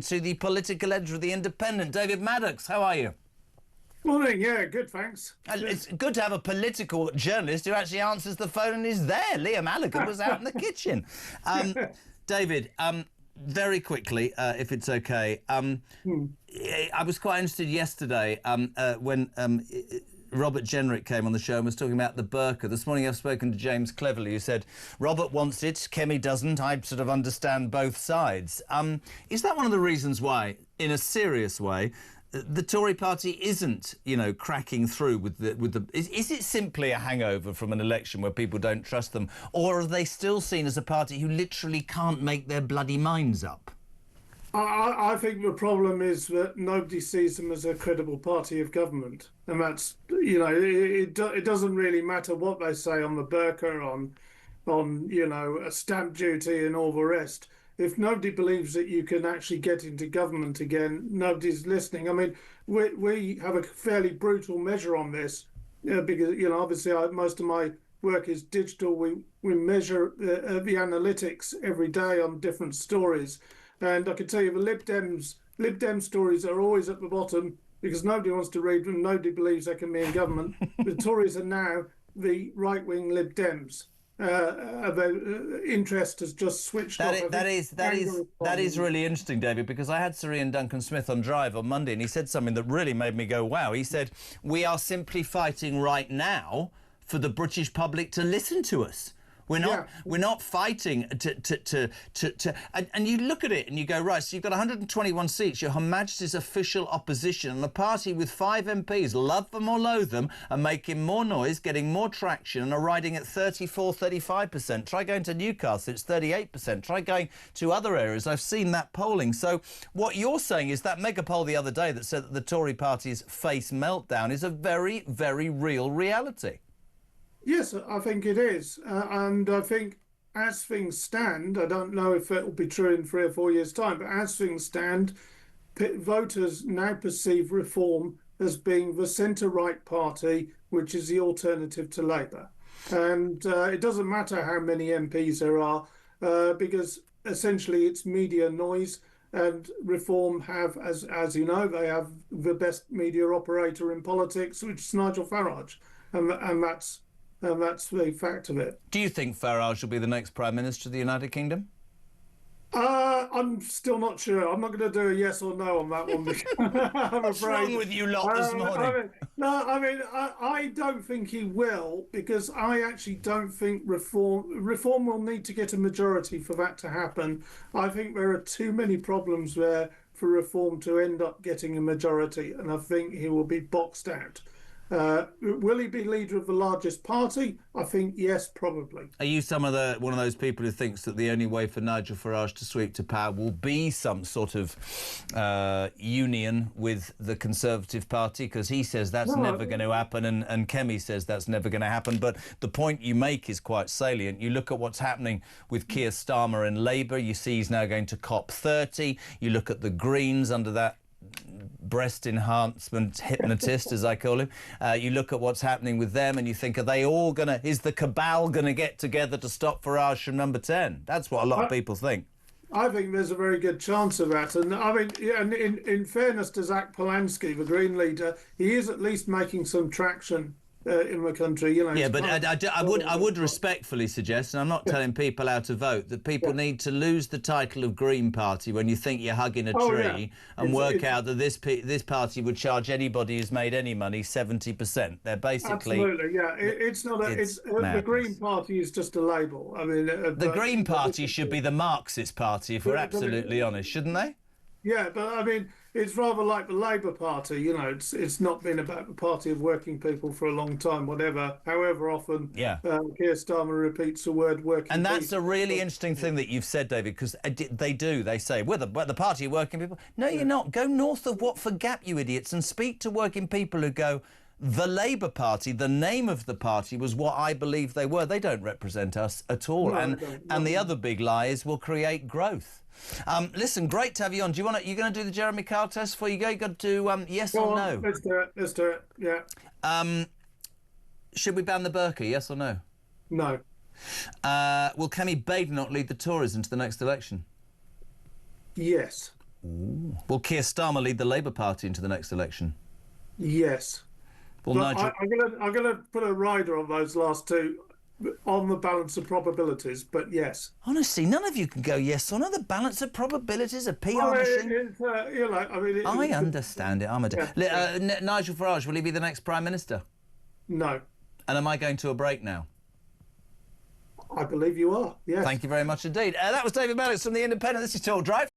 To the political editor of The Independent, David Maddox. How are you? Morning, yeah, good, thanks. It's good to have a political journalist who actually answers the phone and is there. Liam Allaghan was out in the kitchen. David, very quickly, if it's okay, I was quite interested yesterday when Robert Jenrick came on the show and was talking about the burqa. This morning I've spoken to James Cleverly, who said, Robert wants it, Kemi doesn't. I sort of understand both sides. Is that one of the reasons why, in a serious way, the Tory party isn't, cracking through with the... Is it simply a hangover from an election where people don't trust them? Or are they still seen as a party who literally can't make their bloody minds up? I think the problem is that nobody sees them as a credible party of government. And that's, it doesn't really matter what they say on the burqa, on a stamp duty and all the rest. If nobody believes that you can actually get into government again, nobody's listening. I mean, we have a fairly brutal measure on this because, obviously most of my work is digital. We measure the analytics every day on different stories. And I can tell you the Lib Dem stories are always at the bottom because nobody wants to read them. Nobody believes they can be in government. The Tories are now the right-wing Lib Dems. Their interest has just switched off. That is really interesting, David, because I had Sir Ian Duncan-Smith on Drive on Monday and he said something that really made me go, wow. He said, we are simply fighting right now for the British public to listen to us. We're not fighting and you look at it and you go, right, so you've got 121 seats, your Her Majesty's official opposition, and a party with 5 MPs, love them or loathe them, are making more noise, getting more traction, and are riding at 34, 35%. Try going to Newcastle, it's 38%. Try going to other areas. I've seen that polling. So what you're saying is that mega poll the other day that said that the Tory party's face meltdown is a very, very real reality. Yes, I think it is. And I think as things stand, I don't know if it will be true in 3 or 4 years' time, but as things stand, voters now perceive Reform as being the centre-right party, which is the alternative to Labour. And it doesn't matter how many MPs there are, because essentially it's media noise. And Reform have, as you know, they have the best media operator in politics, which is Nigel Farage. And that's the fact of it. Do you think Farage will be the next Prime Minister of the United Kingdom? I'm still not sure. I'm not going to do a yes or no on that one. I'm What's wrong with you lot this morning? I don't think he will, because I actually don't think Reform will need to get a majority for that to happen. I think there are too many problems there for Reform to end up getting a majority, and I think he will be boxed out. Will he be leader of the largest party? I think yes, probably. Are you one of those people who thinks that the only way for Nigel Farage to sweep to power will be some sort of union with the Conservative Party? Because he says that's never going to happen, and Kemi says that's never going to happen. But the point you make is quite salient. You look at what's happening with Keir Starmer and Labour. You see he's now going to COP30. You look at the Greens under that breast enhancement hypnotist, as I call him. You look at what's happening with them and you think, is the cabal going to get together to stop Farage from number 10? That's what a lot of people think. I think there's a very good chance of that. And I mean, and in fairness to Zach Polanski, the Green leader, he is at least making some traction in the country, Yeah, but I would respectfully suggest, and I'm not telling people how to vote, that people need to lose the title of Green Party when you think you're hugging a tree and work out that this party would charge anybody who's made any money 70%. They're basically absolutely, yeah. The Green Party is just a label. I mean, the Green Party should be the Marxist Party, if we're absolutely honest, shouldn't they? Yeah, but I mean, it's rather like the Labour Party. It's not been about the party of working people for a long time, however often Keir Starmer repeats the word working people. And that's a really interesting thing that you've said, David, because they say, we're the party of working people. No, you're not. Go north of Watford Gap, you idiots, and speak to working people who go, the Labour Party, the name of the party was what I believe they were. They don't represent us at all. No, and the other big lie is we'll create growth. Listen, great to have you on. You're going to do the Jeremy Kyle test before you go? You've got to do yes or no? Let's do it, yeah. Should we ban the burqa, yes or no? No. Will Kemi Badenoch lead the Tories into the next election? Yes. Will Keir Starmer lead the Labour Party into the next election? Yes. Well, But Nigel... I'm gonna put a rider on those last two on the balance of probabilities, but yes. Honestly, none of you can go yes or no. The balance of probabilities, a PR Well, machine. you know, I mean, I understand it. I'm a... Nigel Farage, will he be the next Prime Minister? No. And am I going to a break now? I believe you are, yes. Thank you very much indeed. That was David Maddox from The Independent. This is Talk Drive.